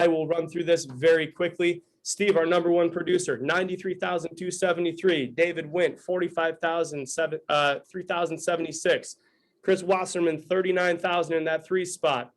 I will run through this very quickly. Steve, our number one producer, 93,273. David Wint, 3,076. Chris Wasserman, 39,000 in that 3 spot.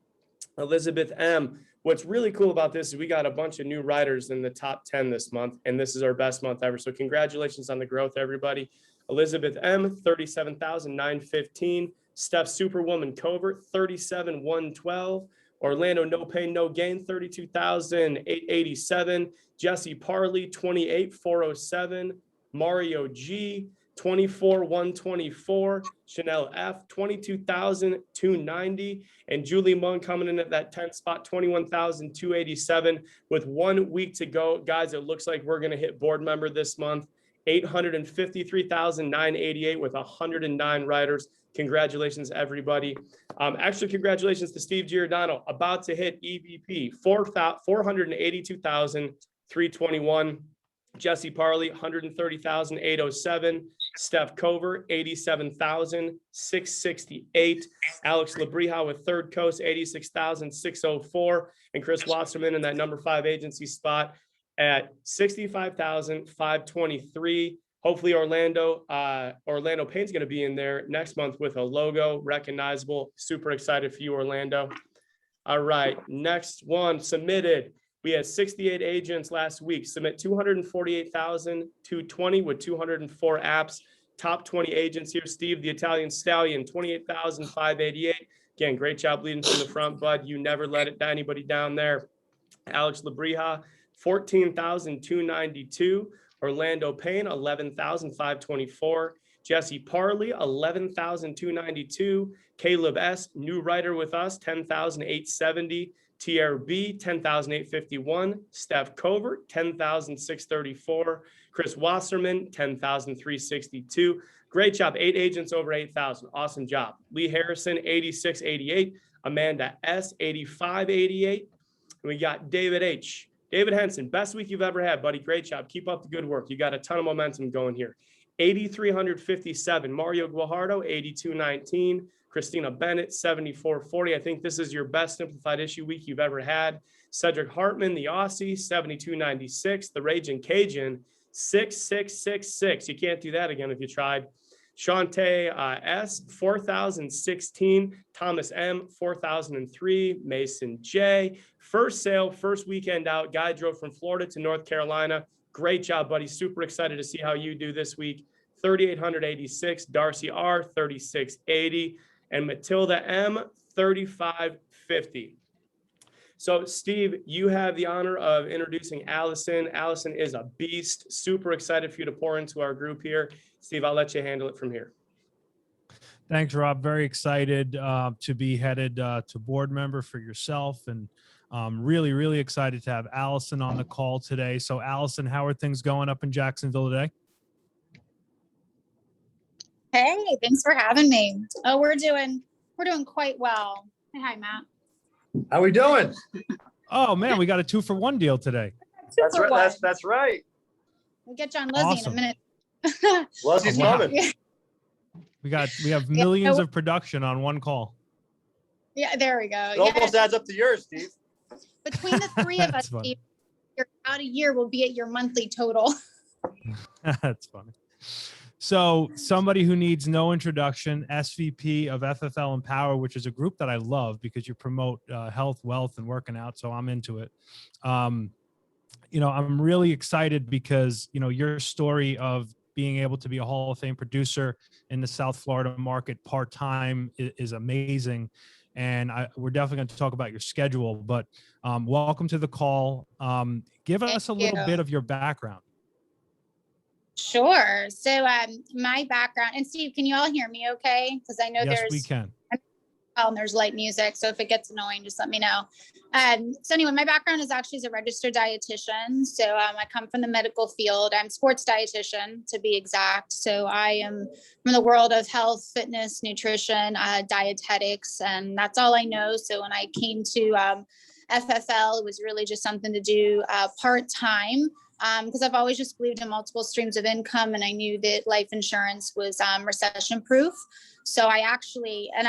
Elizabeth M. What's really cool about this is we got a bunch of new riders in the top 10 this month, and this is our best month ever. So congratulations on the growth, everybody. Elizabeth M, 37,915. Steph Superwoman Covert, 37,112. Orlando No Pain No Gain, 32,887. Jesse Parley, 28,407. Mario G, 24,124. Chanel F, 22,290. And Julie Munn coming in at that 10th spot, 21,287. With 1 week to go, guys, it looks like we're going to hit board member this month. 853,988 with 109 riders. Congratulations, everybody. Actually, congratulations to Steve Giordano, about to hit EVP, 482,321. Jesse Parley, 130,807. Steph Cover, 87,668. Alex Labrija with Third Coast, 86,604. And Chris Wasserman in that number 5 agency spot at 65,523. Hopefully Orlando Payne's going to be in there next month with a logo, recognizable. Super excited for you, Orlando. All right, next one submitted. We had 68 agents last week submit 248,220 with 204 apps. Top 20 agents here. Steve, the Italian Stallion, 28,588. Again, great job leading from the front, bud. You never let anybody down there. Alex Labrija, 14,292. Orlando Payne, 11,524. Jesse Parley, 11,292. Caleb S., new writer with us, 10,870. TRB, 10,851. Steph Covert, 10,634. Chris Wasserman, 10,362. Great job. 8 agents over 8,000. Awesome job. Lee Harrison, 8688. Amanda S., 8588. And we got David H. David Henson, best week you've ever had, buddy. Great job. Keep up the good work. You got a ton of momentum going here. 8,357. Mario Guajardo, 8,219. Christina Bennett, 7,440. I think this is your best simplified issue week you've ever had. Cedric Hartman, the Aussie, 7,296. The Raging Cajun, 6,666. You can't do that again if you tried. Shantae S, 4,016. Thomas M, 4,003. Mason J. First sale, first weekend out. Guy drove from Florida to North Carolina. Great job, buddy. Super excited to see how you do this week. 3,886. Darcy R, 3,680. And Matilda M, 3,550. So, Steve, you have the honor of introducing Alison. Alison is a beast. Super excited for you to pour into our group here. Steve, I'll let you handle it from here. Thanks, Rob. Very excited to be headed to board member for yourself, and really, really excited to have Alison on the call today. So, Alison, how are things going up in Jacksonville today? Hey, thanks for having me. Oh, we're doing quite well. Hey, hi, Matt. How we doing? Oh man, we got a 2-for-1 deal today. That's right. That's right. We'll get you on Leslie Awesome. in a minute. Leslie's coming. We have millions of production on one call. Yeah, there we go. It almost adds up to yours, Steve. Between the 3 of us, Steve, about a year will be at your monthly total. That's funny. So somebody who needs no introduction, SVP of FFL Empower, which is a group that I love because you promote health, wealth, and working out. So I'm into it. I'm really excited because, your story of being able to be a Hall of Fame producer in the South Florida market part-time is amazing. And we're definitely going to talk about your schedule, but welcome to the call. Give us a little bit of your background. Sure. So my background, and Steve, can you all hear me okay? Because I know yes, we can. And there's light music. So if it gets annoying, just let me know. So anyway, my background is actually as a registered dietitian. So I come from the medical field. I'm sports dietitian to be exact. So I am from the world of health, fitness, nutrition, dietetics, and that's all I know. So when I came to FFL, it was really just something to do part-time. Because I've always just believed in multiple streams of income, and I knew that life insurance was recession proof. So I actually, and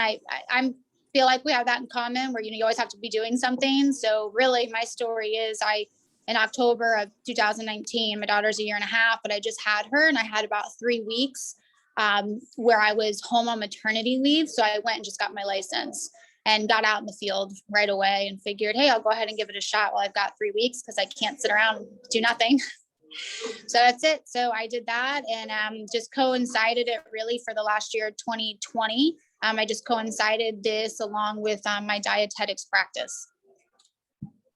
I'm feel like we have that in common where, you always have to be doing something. So really my story is in October of 2019, my daughter's 1.5 years, but I just had her and I had about 3 weeks where I was home on maternity leave. So I went and just got my license and got out in the field right away and figured, hey, I'll go ahead and give it a shot while I've got 3 weeks because I can't sit around and do nothing. So that's it. So I did that and just coincided it really for the last year, 2020. I just coincided this along with my dietetics practice.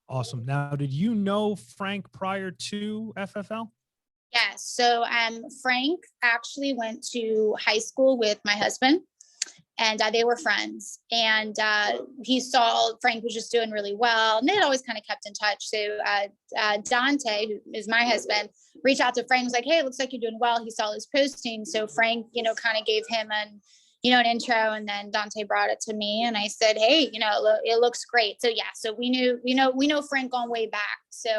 Awesome. Now, did you know Frank prior to FFL? Yes. So Frank actually went to high school with my husband and they were friends. And he saw Frank was just doing really well. And they had always kind of kept in touch. So Dante, who is my husband, reached out to Frank, was like, hey, it looks like you're doing well. He saw his posting. So Frank, kind of gave him an intro, and then Dante brought it to me and I said, hey, it looks great. So yeah, so we know Frank going way back. So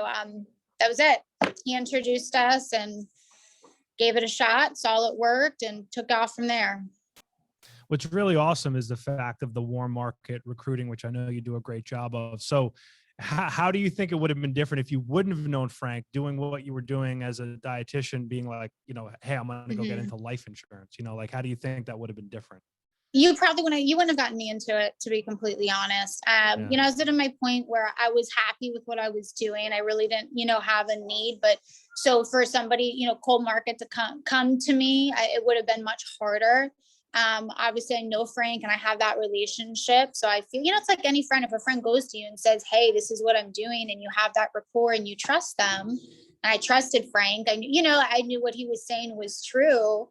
that was it. He introduced us and gave it a shot, saw it worked and took off from there. What's really awesome is the fact of the warm market recruiting, which I know you do a great job of. So how do you think it would have been different if you wouldn't have known Frank doing what you were doing as a dietitian, being like, hey, I'm going to go get into life insurance, like, how do you think that would have been different? You wouldn't have gotten me into it, to be completely honest. I was at my point where I was happy with what I was doing. I really didn't, have a need, but so for somebody, cold market to come to me, it would have been much harder. Obviously I know Frank and I have that relationship. So I feel, it's like any friend, if a friend goes to you and says, hey, this is what I'm doing, and you have that rapport and you trust them. And I trusted Frank. I knew what he was saying was true.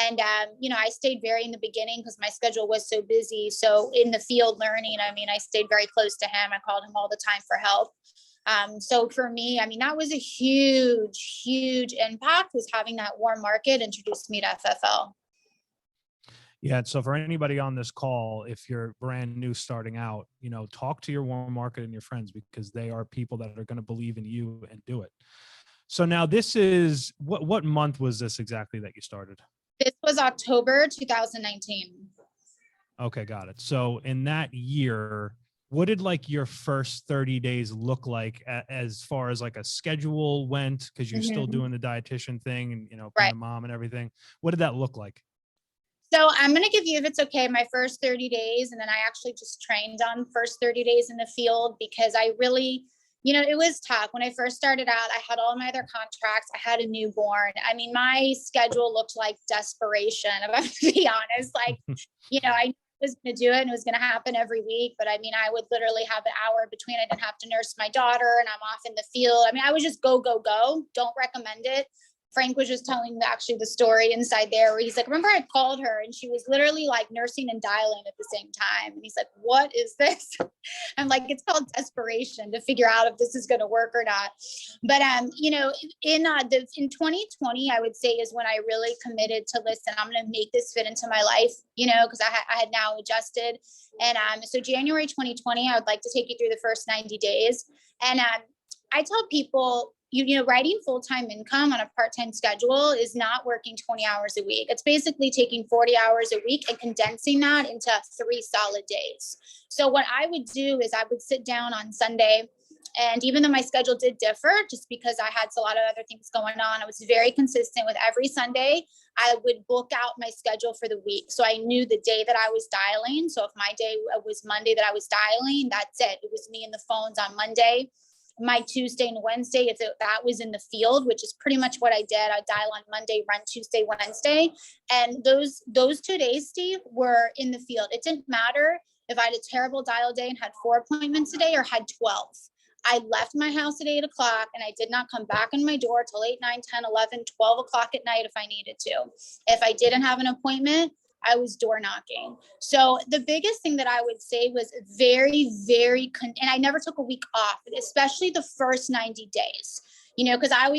And, I stayed very in the beginning because my schedule was so busy. So in the field learning, I stayed very close to him. I called him all the time for help. So for me, that was a huge, huge impact, was having that warm market introduced me to FFL. Yeah. So for anybody on this call, if you're brand new starting out, talk to your warm market and your friends, because they are people that are going to believe in you and do it. So now this is what month was this exactly that you started? This was October 2019. Okay, got it. So in that year, what did like your first 30 days look like as far as like a schedule went? Because you're still doing the dietitian thing and, being Right. a mom and everything. What did that look like? So I'm going to give you, if it's okay, my first 30 days. And then I actually just trained on first 30 days in the field because I really, it was tough. When I first started out, I had all my other contracts. I had a newborn. My schedule looked like desperation, if I'm to be honest. Like, I was going to do it and it was going to happen every week. But I would literally have an hour between. I didn't have to nurse my daughter and I'm off in the field. I would just go. Don't recommend it. Frank was just telling actually the story inside there where he's like, remember I called her and she was literally like nursing and dialing at the same time. And he's like, what is this? I'm like, it's called desperation to figure out if this is going to work or not. But, in 2020, I would say is when I really committed to listen, I'm going to make this fit into my life, because I had now adjusted. And so January 2020, I would like to take you through the first 90 days. And I tell people, writing full-time income on a part-time schedule is not working 20 hours a week. It's basically taking 40 hours a week and condensing that into 3 solid days. So what I would do is I would sit down on Sunday, and even though my schedule did differ, just because I had a lot of other things going on, I was very consistent with every Sunday. I would book out my schedule for the week. So I knew the day that I was dialing. So if my day was Monday that I was dialing, that's it. It was me and the phones on Monday. My Tuesday and Wednesday, that was in the field, which is pretty much what I did. I dial on Monday, run Tuesday, Wednesday. And those 2 days, Steve, were in the field. It didn't matter if I had a terrible dial day and had 4 appointments a day or had 12. I left my house at 8 o'clock and I did not come back in my door till 8, 9, 10, 11, 12 o'clock at night if I needed to. If I didn't have an appointment, I was door knocking. So the biggest thing that I would say was very, very, and I never took a week off, especially the first 90 days, because I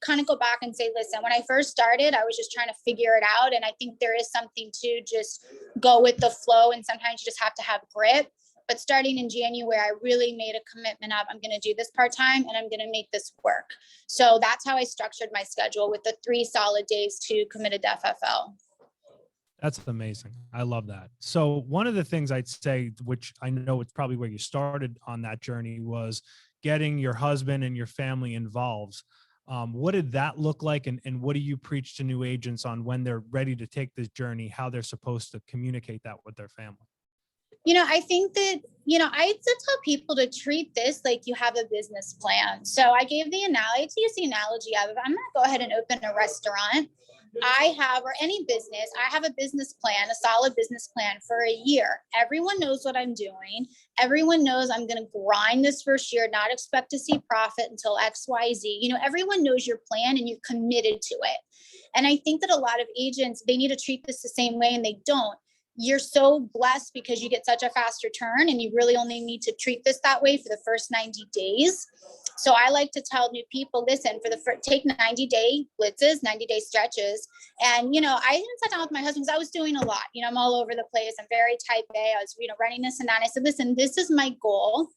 kind of go back and say, listen, when I first started, I was just trying to figure it out. And I think there is something to just go with the flow. And sometimes you just have to have grit. But starting in January, I really made a commitment of I'm going to do this part-time and I'm going to make this work. So that's how I structured my schedule with the 3 solid days to committed to FFL. That's amazing. I love that. So one of the things I'd say, which I know it's probably where you started on that journey, was getting your husband and your family involved. What did that look like? And what do you preach to new agents on when they're ready to take this journey, how they're supposed to communicate that with their family? I think that, I used to tell people to treat this like you have a business plan. So I gave the analogy, to use the analogy of, I'm going to go ahead and open a restaurant. Or any business, I have a business plan, a solid business plan for a year. Everyone knows what I'm doing. Everyone knows I'm going to grind this first year, not expect to see profit until X, Y, Z. Everyone knows your plan and you're committed to it. And I think that a lot of agents, they need to treat this the same way, and they don't. You're so blessed because you get such a fast return, and you really only need to treat this that way for the first 90 days. So I like to tell new people, listen, take 90-day blitzes, 90-day stretches. And, I even sat down with my husband because I was doing a lot. I'm all over the place. I'm very type A. I was, running this and that. And I said, listen, this is my goal.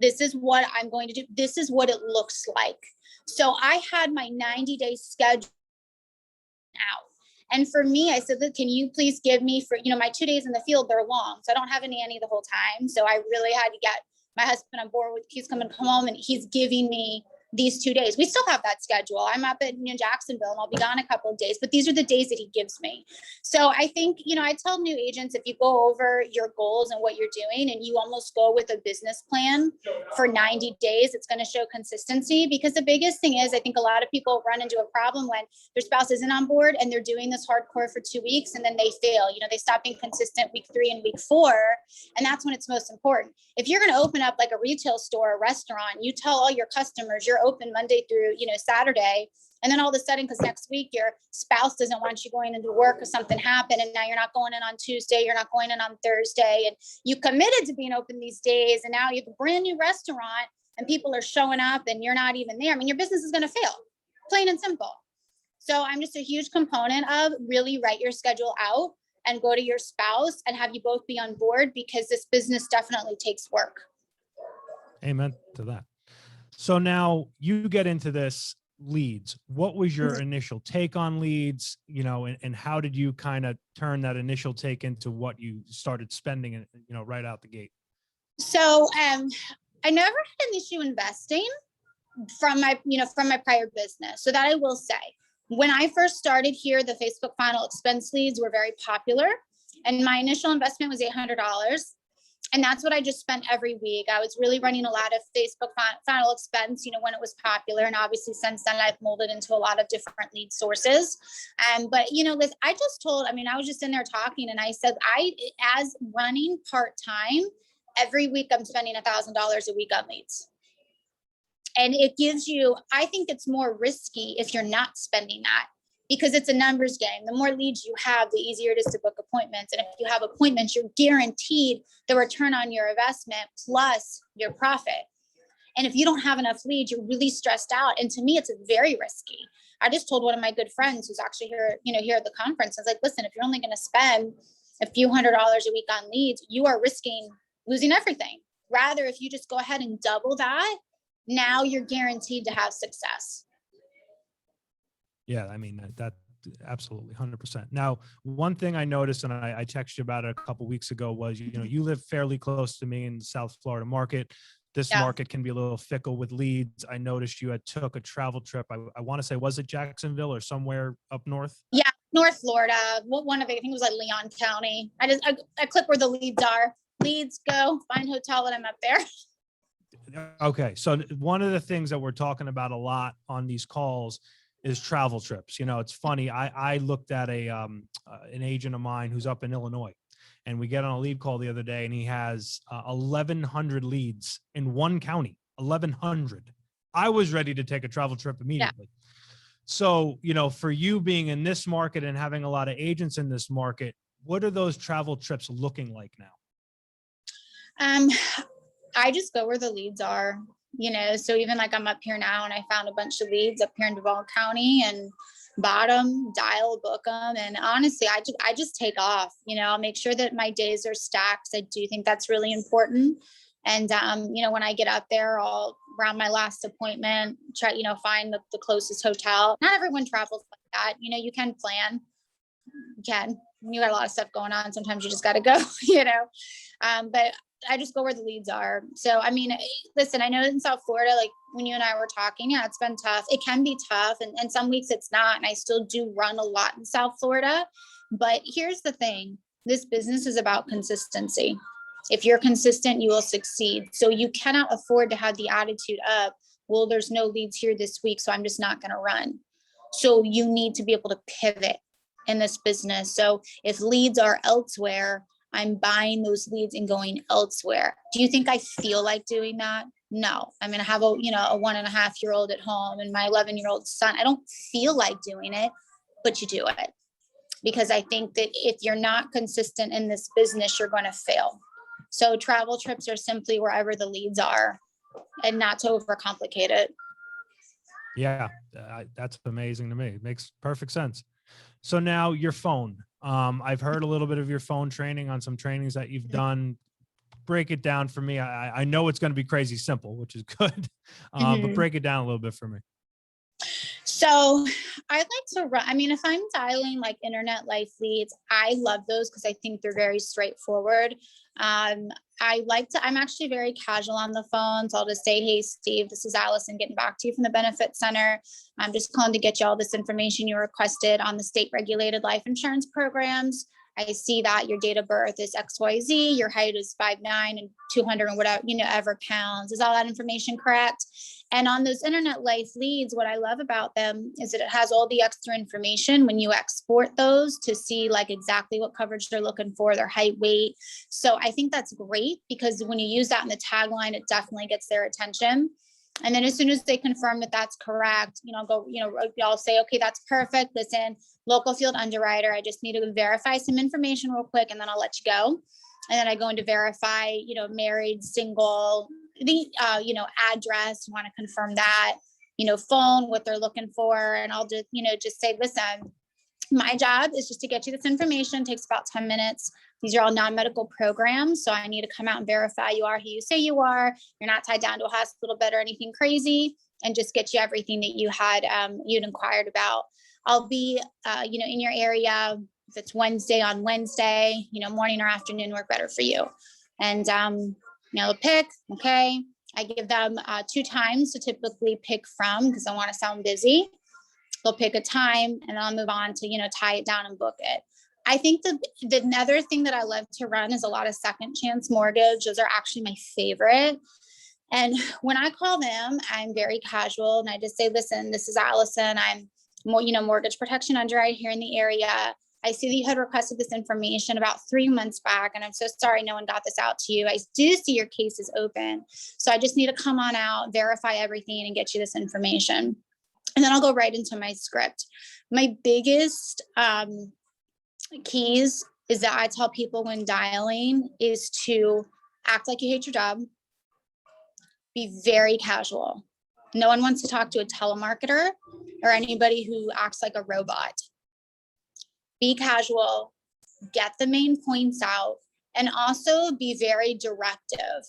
This is what I'm going to do. This is what it looks like. So I had my 90-day schedule out. And for me, I said, can you please give me my 2 days in the field, they're long. So I don't have a nanny the whole time. So I really had to get my husband on board with, he's coming home and he's giving me these 2 days. We still have that schedule. I'm up at Jacksonville and I'll be gone a couple of days, but these are the days that he gives me. So I think, I tell new agents, if you go over your goals and what you're doing and you almost go with a business plan for 90 days, it's going to show consistency. Because the biggest thing is, I think a lot of people run into a problem when their spouse isn't on board and they're doing this hardcore for 2 weeks and then they fail. They stop being consistent week 3 and week 4. And that's when it's most important. If you're going to open up like a retail store, a restaurant, you tell all your customers you're open Monday through, Saturday. And then all of a sudden, because next week your spouse doesn't want you going into work or something happened, and now you're not going in on Tuesday, you're not going in on Thursday, and you committed to being open these days, and now you have a brand new restaurant and people are showing up and you're not even there. I mean, your business is going to fail, plain and simple. So I'm just a huge component of really write your schedule out and go to your spouse and have you both be on board, because this business definitely takes work. Amen to that. So now you get into this leads. What was your initial take on leads, and how did you kind of turn that initial take into what you started spending, right out the gate? So I never had an issue investing from my prior business. So that I will say, when I first started here, the Facebook final expense leads were very popular. And my initial investment was $800. And that's what I just spent every week. I was really running a lot of Facebook final expense, when it was popular. And obviously since then I've molded into a lot of different lead sources. But, Liz, I was just in there talking and I said, as running part-time, every week I'm spending $1,000 a week on leads. And it gives you, I think it's more risky if you're not spending that, because it's a numbers game. The more leads you have, the easier it is to book appointments. And if you have appointments, you're guaranteed the return on your investment plus your profit. And if you don't have enough leads, you're really stressed out. And to me, it's very risky. I just told one of my good friends who's actually here, here at the conference, I was like, listen, if you're only going to spend a few $100s a week on leads, you are risking losing everything. Rather, if you just go ahead and double that, now you're guaranteed to have success. Yeah, I mean, that absolutely 100%. Now, one thing I noticed, and I texted you about it a couple of weeks ago, was, you live fairly close to me in the South Florida market. This market can be a little fickle with leads. I noticed you had took a travel trip. I want to say, was it Jacksonville or somewhere up north? Yeah, North Florida. One of it, I think it was like Leon County. I click where the leads are. Leads, go, find hotel when I'm up there. Okay. So one of the things that we're talking about a lot on these calls is travel trips. It's funny. I looked at an agent of mine who's up in Illinois, and we get on a lead call the other day, and he has 1,100 leads in one county. 1,100. I was ready to take a travel trip immediately. Yeah. So, for you being in this market and having a lot of agents in this market, what are those travel trips looking like now? I just go where the leads are. So even like I'm up here now and I found a bunch of leads up here in Duval County and bottom, dial, book them. And honestly, I just take off, I'll make sure that my days are stacked. I do think that's really important. And, when I get up there, I'll around my last appointment, try, find the closest hotel. Not everyone travels like that. You can plan. You can. you got a lot of stuff going on. Sometimes you just got to go, but I just go where the leads are. So, I mean, listen, I know in South Florida, like when you and I were talking, yeah, it's been tough. It can be tough. And some weeks it's not. And I still do run a lot in South Florida. But here's the thing. This business is about consistency. If you're consistent, you will succeed. So you cannot afford to have the attitude of, well, there's no leads here this week, so I'm just not going to run. So you need to be able to pivot in this business. So if leads are elsewhere, I'm buying those leads and going elsewhere. Do you think I feel like doing that? No. I mean, I have a 1.5-year-old at home and my 11-year-old son. I don't feel like doing it, but you do it. Because I think that if you're not consistent in this business, you're going to fail. So travel trips are simply wherever the leads are and not to overcomplicate it. Yeah, that's amazing to me. It makes perfect sense. So now your phone. I've heard a little bit of your phone training on some trainings that you've done. Break it down for me. I know it's going to be crazy simple, which is good, but break it down a little bit for me. So I like to run, I mean, if I'm dialing like internet life leads, I love those because I think they're very straightforward. I'm actually very casual on the phone. So I'll just say, hey, Steve, this is Alison getting back to you from the benefit center. I'm just calling to get you all this information you requested on the state regulated life insurance programs. I see that your date of birth is XYZ, your height is 5'9" and 200 and whatever, ever pounds. Is all that information correct? And on those internet life leads, what I love about them is that it has all the extra information when you export those to see like exactly what coverage they're looking for, their height, weight. So I think that's great because when you use that in the tagline, it definitely gets their attention. And then as soon as they confirm that that's correct, I'll say, okay, that's perfect. Listen, local field underwriter, I just need to verify some information real quick and then I'll let you go. And then I go into verify, married, single, the, address, want to confirm that, phone, what they're looking for. And I'll just say, listen, my job is just to get you this information. It takes about 10 minutes. These are all non-medical programs. So I need to come out and verify you are who you say you are. You're not tied down to a hospital bed or anything crazy, and just get you everything that you'd inquired about. I'll be, in your area. If it's Wednesday on Wednesday, morning or afternoon work better for you. And, they'll pick, okay. I give them 2 times to typically pick from because I want to sound busy. They'll pick a time and I'll move on to, tie it down and book it. I think the another thing that I love to run is a lot of second chance mortgage. Those are actually my favorite. And when I call them, I'm very casual and I just say, listen, this is Alison. I'm mortgage protection underwriter here in the area. I see that you had requested this information about 3 months back, and I'm so sorry no one got this out to you. I do see your case is open. So I just need to come on out, verify everything, and get you this information. And then I'll go right into my script. My biggest keys is that I tell people when dialing is to act like you hate your job, be very casual. No one wants to talk to a telemarketer or anybody who acts like a robot. Be casual, get the main points out, and also be very directive.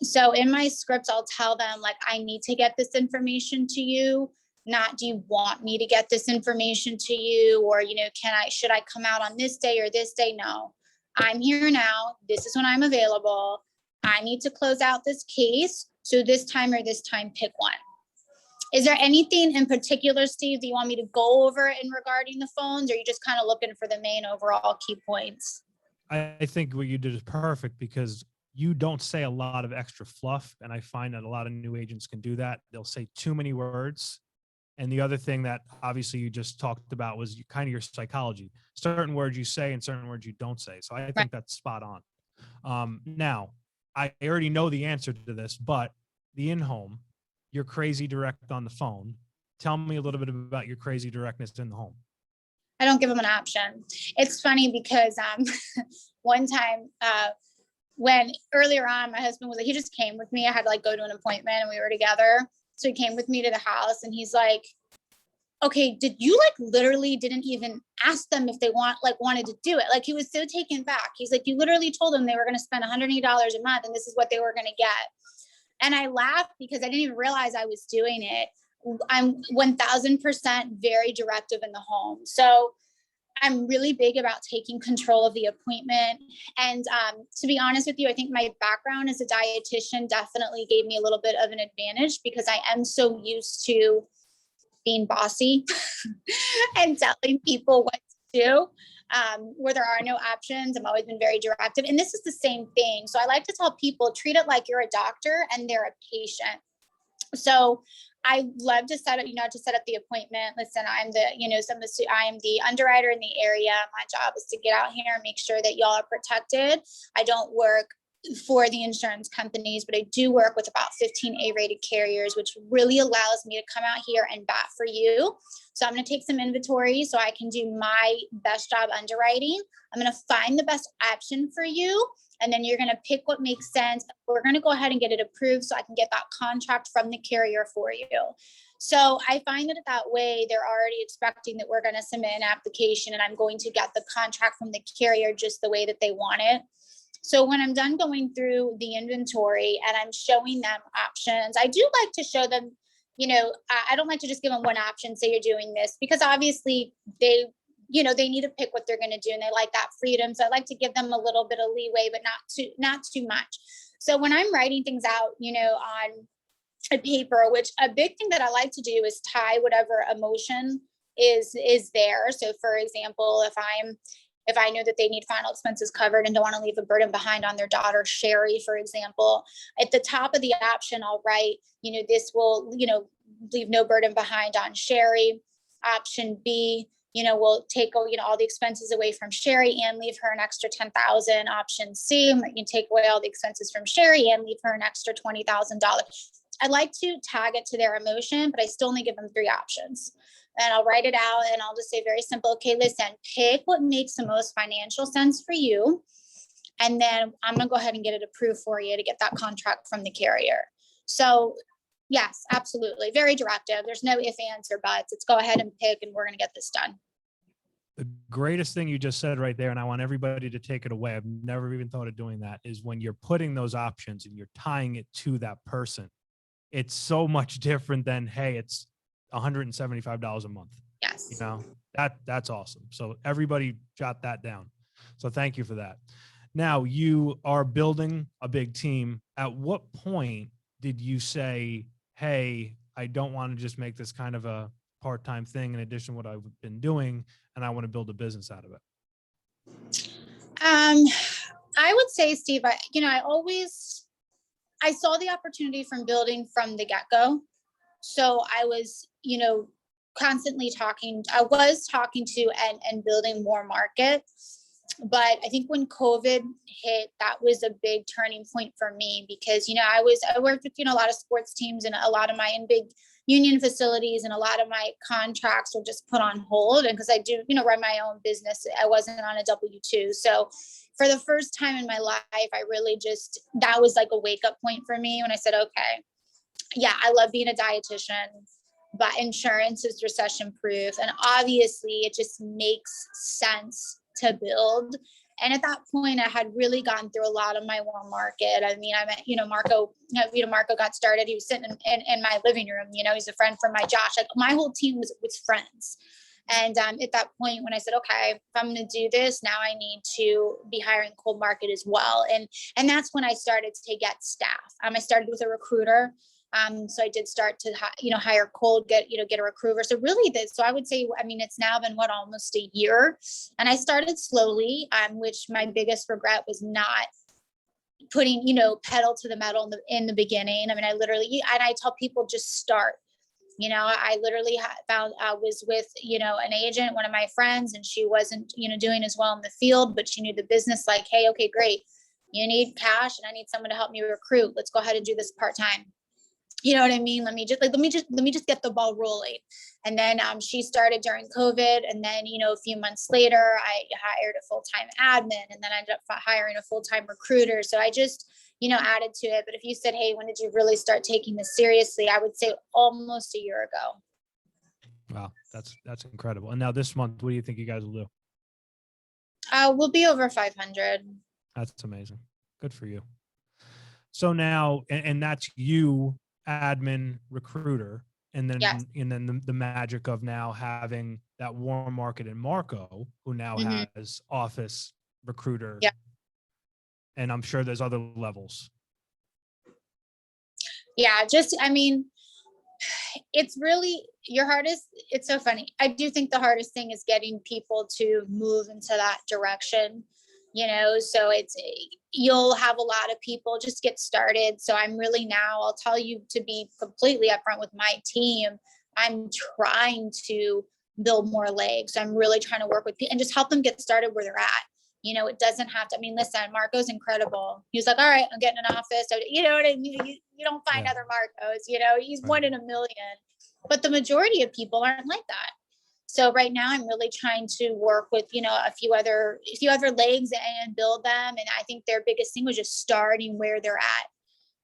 So in my script, I'll tell them like, I need to get this information to you. Not, do you want me to get this information to you? Or, should I come out on this day or this day? No, I'm here now. This is when I'm available. I need to close out this case. So this time or this time, pick one. Is there anything in particular, Steve, that you want me to go over in regarding the phones? Or are you just kind of looking for the main overall key points? I think what you did is perfect because you don't say a lot of extra fluff. And I find that a lot of new agents can do that. They'll say too many words. And the other thing that obviously you just talked about was kind of your psychology. Certain words you say and certain words you don't say. So I think that's spot on. Now, I already know the answer to this, but the in-home, you're crazy direct on the phone. Tell me a little bit about your crazy directness in the home. I don't give them an option. It's funny because one time when earlier on, my husband was like, he just came with me. I had to go to an appointment and we were together. So he came with me to the house and he's like, okay, did you literally didn't even ask them if they wanted to do it? He was so taken back. He's like, you literally told them they were going to spend $180 a month and this is what they were going to get. And I laughed because I didn't even realize I was doing it. I'm 1000% very directive in the home. So I'm really big about taking control of the appointment. And to be honest with you, I think my background as a dietitian definitely gave me a little bit of an advantage because I am so used to being bossy and telling people what to do. Where there are no options, I've always been very directive. And this is the same thing. So I like to tell people, treat it like you're a doctor and they're a patient. So I love to set up, to set up the appointment. Listen, I'm I am the underwriter in the area. My job is to get out here and make sure that y'all are protected. I don't work for the insurance companies, but I do work with about 15 A-rated carriers, which really allows me to come out here and bat for you. So I'm going to take some inventory so I can do my best job underwriting. I'm going to find the best option for you. And then you're going to pick what makes sense. We're going to go ahead and get it approved so I can get that contract from the carrier for you. So I find that way, they're already expecting that we're going to submit an application and I'm going to get the contract from the carrier just the way that they want it. So when I'm done going through the inventory and I'm showing them options, I do like to show them, I don't like to just give them one option, say you're doing this, because obviously they need to pick what they're going to do and they like that freedom. So I like to give them a little bit of leeway, but not too much. So when I'm writing things out, on a paper, which a big thing that I like to do is tie whatever emotion is there. So for example, if I know that they need final expenses covered and don't want to leave a burden behind on their daughter, Sherry, for example, at the top of the option, I'll write, this will, leave no burden behind on Sherry. Option B, we'll take, all the expenses away from Sherry and leave her an extra $10,000. Option C, you can take away all the expenses from Sherry and leave her an extra $20,000. I like to tag it to their emotion, but I still only give them 3 options. And I'll write it out and I'll just say very simple, okay, listen, pick what makes the most financial sense for you. And then I'm going to go ahead and get it approved for you to get that contract from the carrier. So yes, absolutely. Very directive. There's no ifs, ands, or buts. Let's go ahead and pick and we're going to get this done. The greatest thing you just said right there, and I want everybody to take it away, I've never even thought of doing that, is when you're putting those options and you're tying it to that person, it's so much different than, hey, it's $175 a month. Yes. That's awesome. So everybody jot that down. So thank you for that. Now you are building a big team. At what point did you say, hey, I don't want to just make this kind of a part-time thing in addition to what I've been doing, and I want to build a business out of it? I would say, Steve, I saw the opportunity from building from the get-go. So I was, constantly talking to and building more markets. But I think when COVID hit, that was a big turning point for me because, I worked with, a lot of sports teams and a lot of my in big union facilities and a lot of my contracts were just put on hold. And because I do, run my own business, I wasn't on a W-2. So for the first time in my life, I really that was like a wake up point for me when I said, okay, yeah, I love being a dietitian, but insurance is recession proof. And obviously it just makes sense to build. And at that point, I had really gone through a lot of my warm market. I mean, I met, Marco, Marco got started. He was sitting in my living room, he's a friend from my Josh. Like my whole team was friends. And at that point, when I said, okay, if I'm going to do this, now I need to be hiring cold market as well. And that's when I started to get staff. I started with a recruiter. So I did start to, hire cold, get a recruiter. So really so I would say, it's now been almost a year, and I started slowly, which my biggest regret was not putting, pedal to the metal in the beginning. I literally, and I tell people just start, I literally was with, an agent, one of my friends, and she wasn't, doing as well in the field, but she knew the business, like, hey, okay, great. You need cash and I need someone to help me recruit. Let's go ahead and do this part-time. You know what I mean? Let me just get the ball rolling. And then she started during COVID. And then, a few months later, I hired a full-time admin, and then I ended up hiring a full-time recruiter. So I just, added to it. But if you said, hey, when did you really start taking this seriously? I would say almost a year ago. Wow. That's incredible. And now this month, what do you think you guys will do? We'll be over 500. That's amazing. Good for you. So now, and that's you, admin, recruiter. And then, Yes. the magic of now having that warm market in Marco, who now Mhm. has office recruiter. Yeah. And I'm sure there's other levels. Yeah, just, I mean, it's really your hardest. It's so funny. I do think the hardest thing is getting people to move into that direction, so you'll have a lot of people just get started. So I'm really now, I'll tell you, to be completely upfront with my team, I'm trying to build more legs. I'm really trying to work with people and just help them get started where they're at. It doesn't have to, I mean, listen, Marco's incredible. He was like, all right, I'm getting an office. So, you know what I mean? You don't find Yeah. other Marcos, he's Right. 1 in a million, but the majority of people aren't like that. So right now I'm really trying to work with, a few other legs and build them. And I think their biggest thing was just starting where they're at,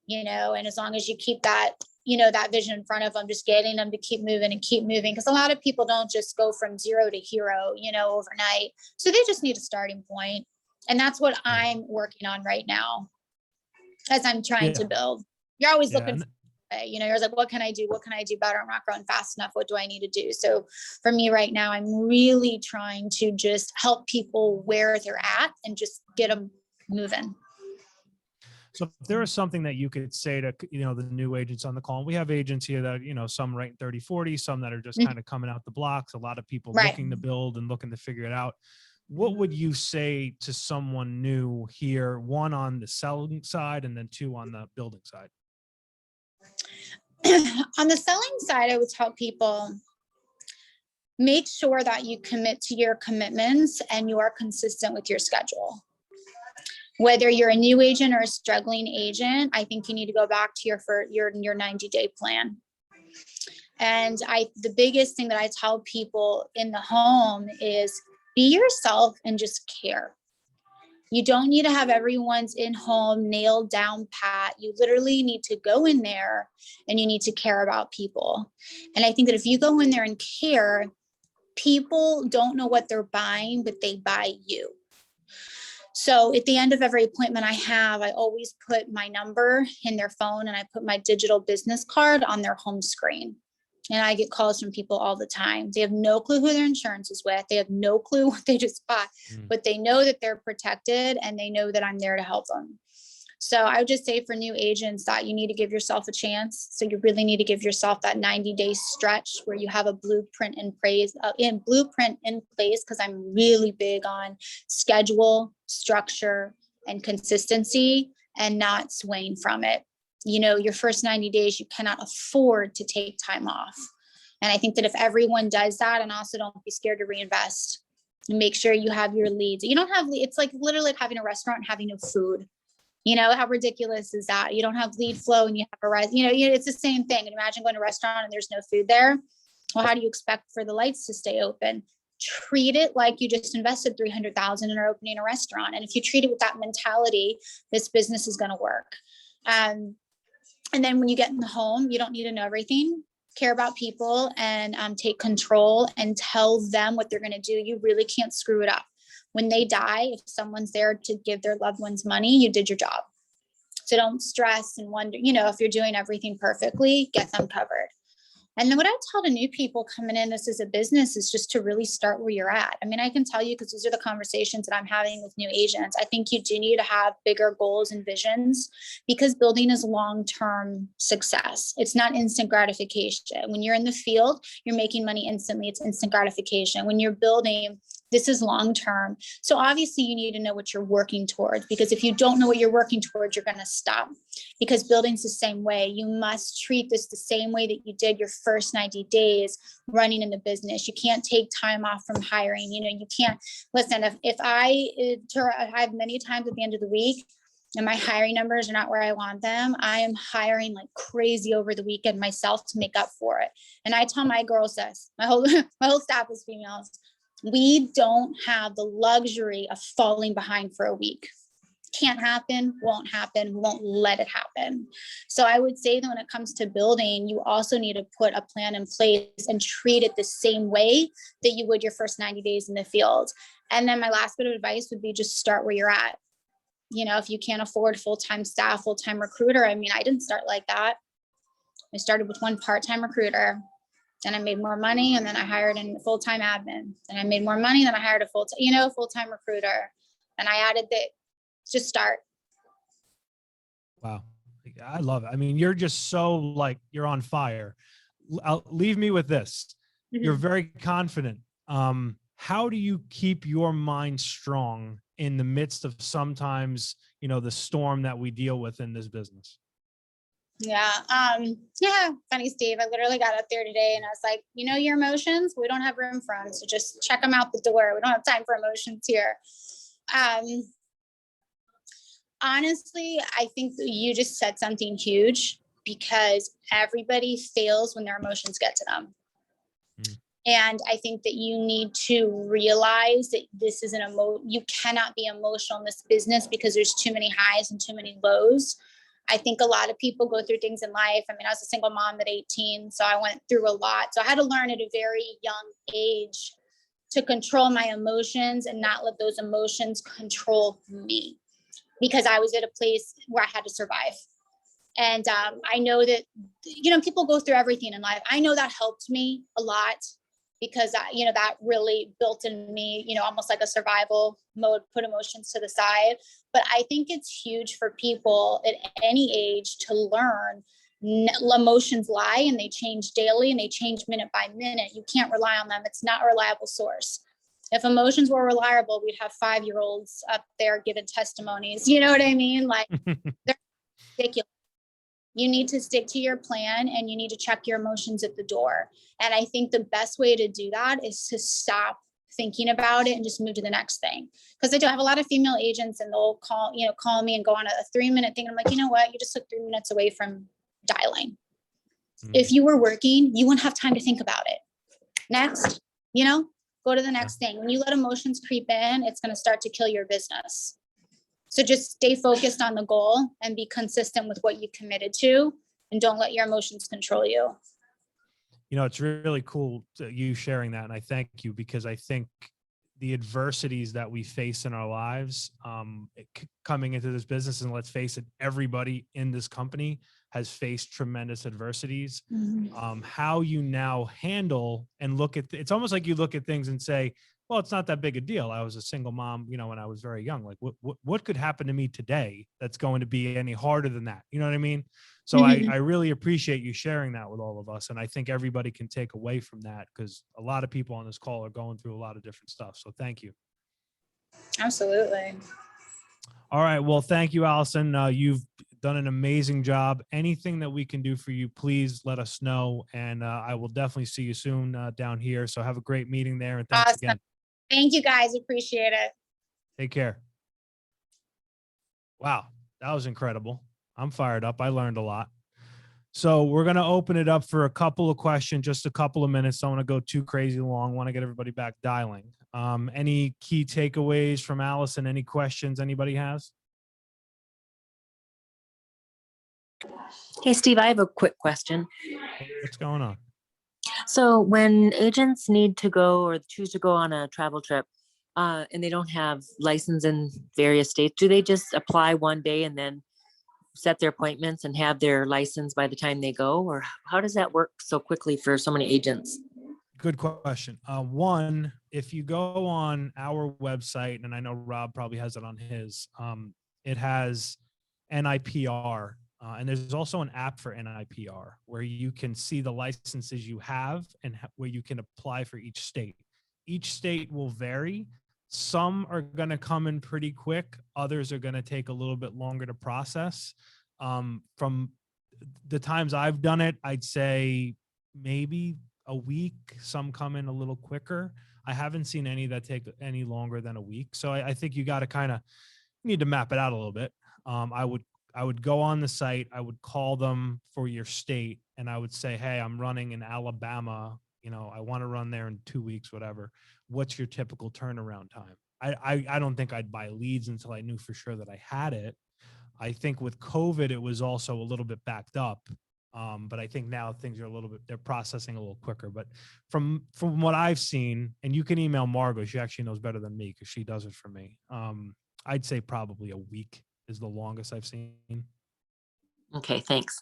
and as long as you keep that, that vision in front of them, just getting them to keep moving and keep moving. Because a lot of people don't just go from zero to hero, overnight. So they just need a starting point. And that's what I'm working on right now as I'm trying to build. You're always looking for, you're like, what can I do? What can I do better? I'm not growing fast enough. What do I need to do? So for me right now, I'm really trying to just help people where they're at and just get them moving. So if there is something that you could say to, the new agents on the call, and we have agents here that, some writing 30, 40, some that are just kind of coming out the blocks, a lot of people looking to build and looking to figure it out. What would you say to someone new here, one on the selling side and then two on the building side? On the selling side, I would tell people, make sure that you commit to your commitments and you are consistent with your schedule. Whether you're a new agent or a struggling agent, I think you need to go back to your 90-day plan. And the biggest thing that I tell people in the home is be yourself and just care. You don't need to have everyone's in home nailed down pat. You literally need to go in there and you need to care about people. And I think that if you go in there and care, people don't know what they're buying, but they buy you. So at the end of every appointment I have, I always put my number in their phone and I put my digital business card on their home screen. And I get calls from people all the time. They have no clue who their insurance is with. They have no clue what they just bought, but they know that they're protected and they know that I'm there to help them. So I would just say for new agents that you need to give yourself a chance. So you really need to give yourself that 90-day stretch where you have a blueprint in place, because I'm really big on schedule, structure, and consistency and not swaying from it. Your first 90 days, you cannot afford to take time off. And I think that if everyone does that, and also don't be scared to reinvest and make sure you have your leads. You don't have, it's like literally like having a restaurant and having no food. How ridiculous is that? You don't have lead flow and you have a it's the same thing. And imagine going to a restaurant and there's no food there. Well, how do you expect for the lights to stay open? Treat it like you just invested $300,000 and are opening a restaurant. And if you treat it with that mentality, this business is going to work. And then when you get in the home, you don't need to know everything. Care about people and take control and tell them what they're going to do. You really can't screw it up. When they die, if someone's there to give their loved ones money, you did your job. So don't stress and wonder, if you're doing everything perfectly, get them covered. And then what I tell the new people coming in this as a business is just to really start where you're at. I mean, I can tell you, because these are the conversations that I'm having with new agents. I think you do need to have bigger goals and visions, because building is long-term success. It's not instant gratification. When you're in the field, you're making money instantly. It's instant gratification. When you're building, this is long-term. So obviously you need to know what you're working towards, because if you don't know what you're working towards, you're going to stop. Because building's the same way. You must treat this the same way that you did your first 90 days running in the business. You can't take time off from hiring. You can't listen. If I have many times at the end of the week and my hiring numbers are not where I want them, I am hiring like crazy over the weekend myself to make up for it. And I tell my girls this, my whole staff is females. We don't have the luxury of falling behind for a week. Can't happen, won't happen, we won't let it happen. So I would say that when it comes to building, you also need to put a plan in place and treat it the same way that you would your first 90 days in the field. And then my last bit of advice would be just start where you're at. If you can't afford full-time staff, full-time recruiter, I mean, I didn't start like that. I started with one part-time recruiter. Then I made more money, and then I hired a full-time admin. Then I made more money, then I hired a full-time recruiter. And I added the just start. Wow. I love it. I mean, you're just so like, you're on fire. Leave me with this. You're very confident. How do you keep your mind strong in the midst of sometimes, you know, the storm that we deal with in this business? Yeah. Funny, Steve. I literally got up there today and I was like, you know, your emotions, we don't have room for them. So just check them out the door. We don't have time for emotions here. Honestly, I think that you just said something huge, because everybody fails when their emotions get to them. And I think that you need to realize that this is you cannot be emotional in this business, because there's too many highs and too many lows. I think a lot of people go through things in life. I mean, I was a single mom at 18, so I went through a lot. So I had to learn at a very young age to control my emotions and not let those emotions control me, because I was at a place where I had to survive. And I know that, you know, people go through everything in life. I know that helped me a lot, because you know, that really built in me, you know, almost like a survival mode, put emotions to the side. But I think it's huge for people at any age to learn emotions lie, and they change daily, and they change minute by minute. You can't rely on them. It's not a reliable source. If emotions were reliable, we'd have 5-year-olds up there giving testimonies. You know what I mean? Like, they're ridiculous. You need to stick to your plan, and you need to check your emotions at the door. And I think the best way to do that is to stop thinking about it and just move to the next thing. Because I do have a lot of female agents, and they'll call me and go on a 3-minute thing. And I'm like, you know what? You just took 3 minutes away from dialing. If you were working, you wouldn't have time to think about it. Next, you know, go to the next thing. When you let emotions creep in, it's going to start to kill your business. So just stay focused on the goal and be consistent with what you committed to, and don't let your emotions control you. You know, it's really cool you sharing that. And I thank you, because I think the adversities that we face in our lives, coming into this business, and let's face it, everybody in this company has faced tremendous adversities. How you now handle and look at, it's almost like you look at things and say, well, it's not that big a deal. I was a single mom, you know, when I was very young. Like, what could happen to me today that's going to be any harder than that? You know what I mean? So I really appreciate you sharing that with all of us. And I think everybody can take away from that, because a lot of people on this call are going through a lot of different stuff. So thank you. Absolutely. All right. Well, thank you, Allison. You've done an amazing job. Anything that we can do for you, please let us know. And I will definitely see you soon down here. So have a great meeting there. And thanks again. Thank you, guys. Appreciate it. Take care. Wow. That was incredible. I'm fired up. I learned a lot. So we're going to open it up for a couple of questions, just a couple of minutes. Don't want to go too crazy long. Want to get everybody back dialing. Any key takeaways from Allison? Any questions anybody has? Hey, Steve, I have a quick question. What's going on? So when agents need to go or choose to go on a travel trip and they don't have license in various states, do they just apply one day and then set their appointments and have their license by the time they go? Or how does that work so quickly for so many agents? Good question. One, if you go on our website, and I know Rob probably has it on his, it has NIPR. And there's also an app for NIPR where you can see the licenses you have and where you can apply for each state. Each state will vary. Some are going to come in pretty quick. Others are going to take a little bit longer to process. From the times I've done it, I'd say maybe a week. Some come in a little quicker. I haven't seen any that take any longer than a week. So I think you got to kind of need to map it out a little bit. I would go on the site, I would call them for your state, and I would say, hey, I'm running in Alabama. You know, I want to run there in 2 weeks, whatever. What's your typical turnaround time? I don't think I'd buy leads until I knew for sure that I had it. I think with COVID, it was also a little bit backed up. But I think now things are they're processing a little quicker. But from what I've seen, and you can email Margo, she actually knows better than me because she does it for me. I'd say probably a week is the longest I've seen. Okay, thanks.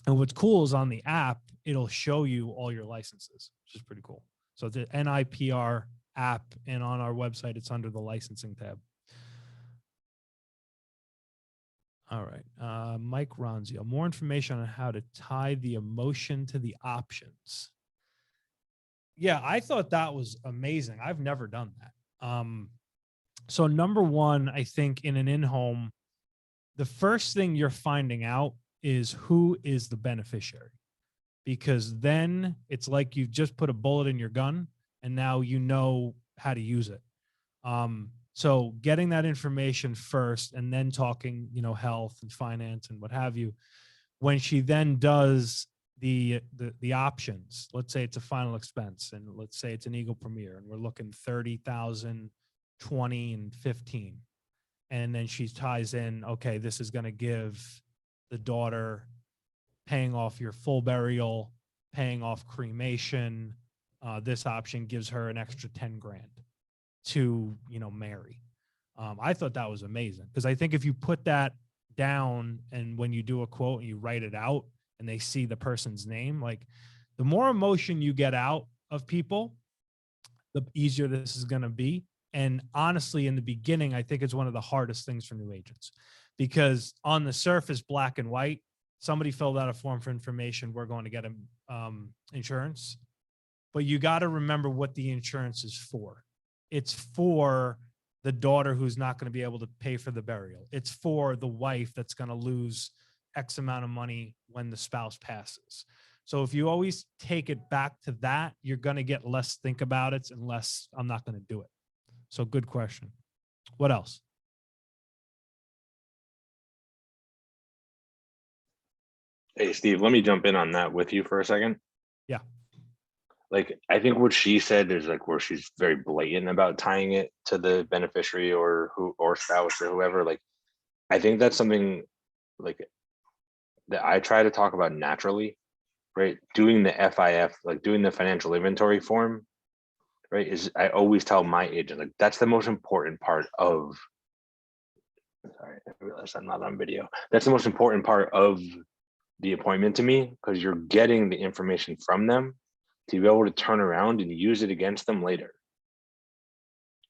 And what's cool is on the app, it'll show you all your licenses, which is pretty cool. So the NIPR app, and on our website, it's under the licensing tab. All right. Mike Ronzio, more information on how to tie the emotion to the options. Yeah, I thought that was amazing. I've never done that. So number one, I think in an in-home, the first thing you're finding out is who is the beneficiary, because then it's like you've just put a bullet in your gun and now you know how to use it. So getting that information first and then talking, health and finance and what have you. When she then does the options, let's say it's a final expense and let's say it's an Eagle Premier and we're looking 30,000, 20 and 15. And then she ties in, okay, this is going to give the daughter paying off your full burial, paying off cremation. This option gives her an extra 10 grand to, marry. I thought that was amazing, because I think if you put that down and when you do a quote and you write it out and they see the person's name, like the more emotion you get out of people, the easier this is going to be. And honestly, in the beginning, I think it's one of the hardest things for new agents, because on the surface, black and white, somebody filled out a form for information, we're going to get insurance. But you got to remember what the insurance is for. It's for the daughter who's not going to be able to pay for the burial. It's for the wife that's going to lose X amount of money when the spouse passes. So if you always take it back to that, you're going to get less think about it and less, I'm not going to do it. So good question. What else? Hey, Steve, let me jump in on that with you for a second. Yeah. Like, I think what she said is like where she's very blatant about tying it to the beneficiary or spouse or whoever. Like, I think that's something like that I try to talk about naturally, right? Doing the FIF, like doing the financial inventory form, right? Is I always tell my agent, like, that's the most important part of, sorry, I realized I'm not on video. That's the most important part of the appointment to me, because you're getting the information from them to be able to turn around and use it against them later.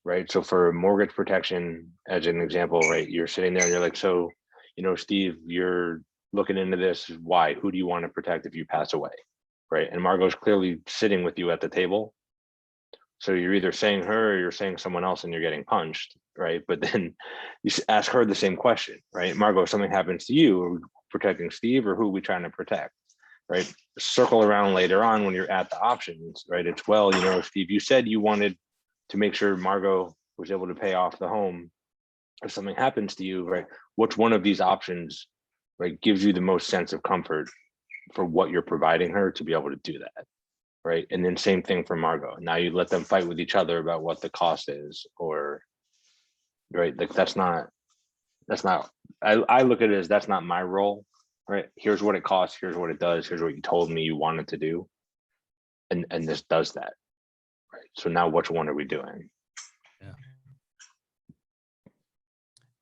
Right. So for mortgage protection, as an example, right, you're sitting there and you're like, so, Steve, you're looking into this. Why? Who do you want to protect if you pass away? Right. And Margot's clearly sitting with you at the table. So you're either saying her or you're saying someone else and you're getting punched. Right. But then you ask her the same question. Right. Margot, if something happens to you, are we protecting Steve or who are we trying to protect? Right. Circle around later on when you're at the options. Right. It's, well, Steve, you said you wanted to make sure Margot was able to pay off the home if something happens to you, right? Which one of these options, right, gives you the most sense of comfort for what you're providing her to be able to do that, right? And then same thing for Margot. Now you let them fight with each other about what the cost is, or, right, like that's not, I look at it as that's not my role, right? Here's what it costs, here's what it does, here's what you told me you wanted to do. And this does that. Right. So now which one are we doing? Yeah.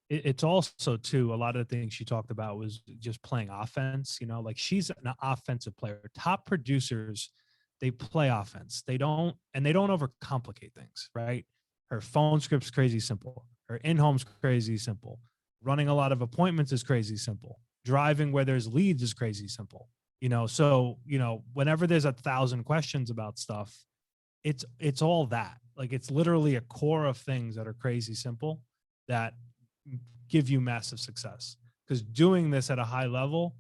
It's also too, a lot of the things she talked about was just playing offense, like she's an offensive player. Top producers, they play offense. They don't overcomplicate things, right? Her phone script's crazy simple. Her in-home's crazy simple. Running a lot of appointments is crazy simple. Driving where there's leads is crazy simple. So, whenever there's 1,000 questions about stuff, it's all that. Like, it's literally a core of things that are crazy simple that give you massive success. Because doing this at a high level,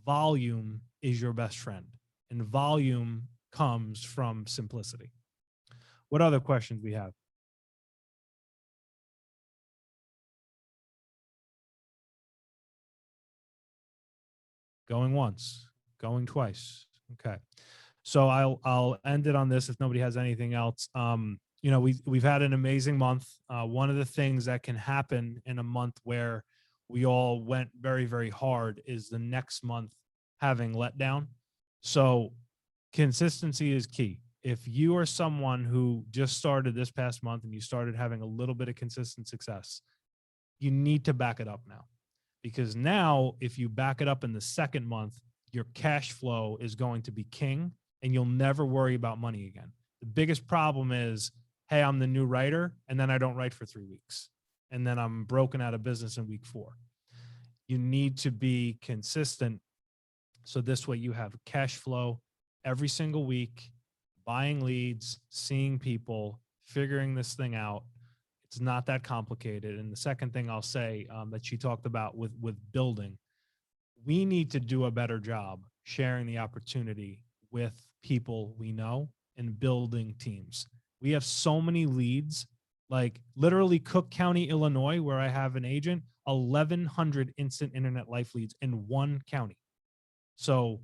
volume is your best friend, and volume comes from simplicity. What other questions we have? Going once, going twice. Okay. So I'll end it on this if nobody has anything else. We've had an amazing month. One of the things that can happen in a month where we all went very, very hard is the next month having letdown. So consistency is key. If you are someone who just started this past month and you started having a little bit of consistent success, you need to back it up now. Because now if you back it up in the second month, your cash flow is going to be king and you'll never worry about money again. The biggest problem is, hey, I'm the new writer, and then I don't write for 3 weeks. And then I'm broken out of business in week 4. You need to be consistent. So this way you have cash flow every single week, buying leads, seeing people, figuring this thing out. It's not that complicated. And the second thing I'll say that she talked about with building, we need to do a better job sharing the opportunity with people we know and building teams. We have so many leads, like literally Cook County, Illinois, where I have an agent, 1,100 instant internet life leads in one county. So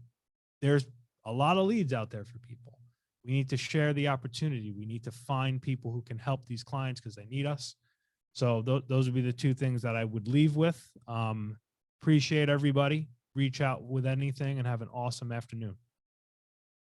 there's a lot of leads out there for people. We need to share the opportunity. We need to find people who can help these clients because they need us. So those would be the 2 things that I would leave with. Appreciate everybody. Reach out with anything and have an awesome afternoon.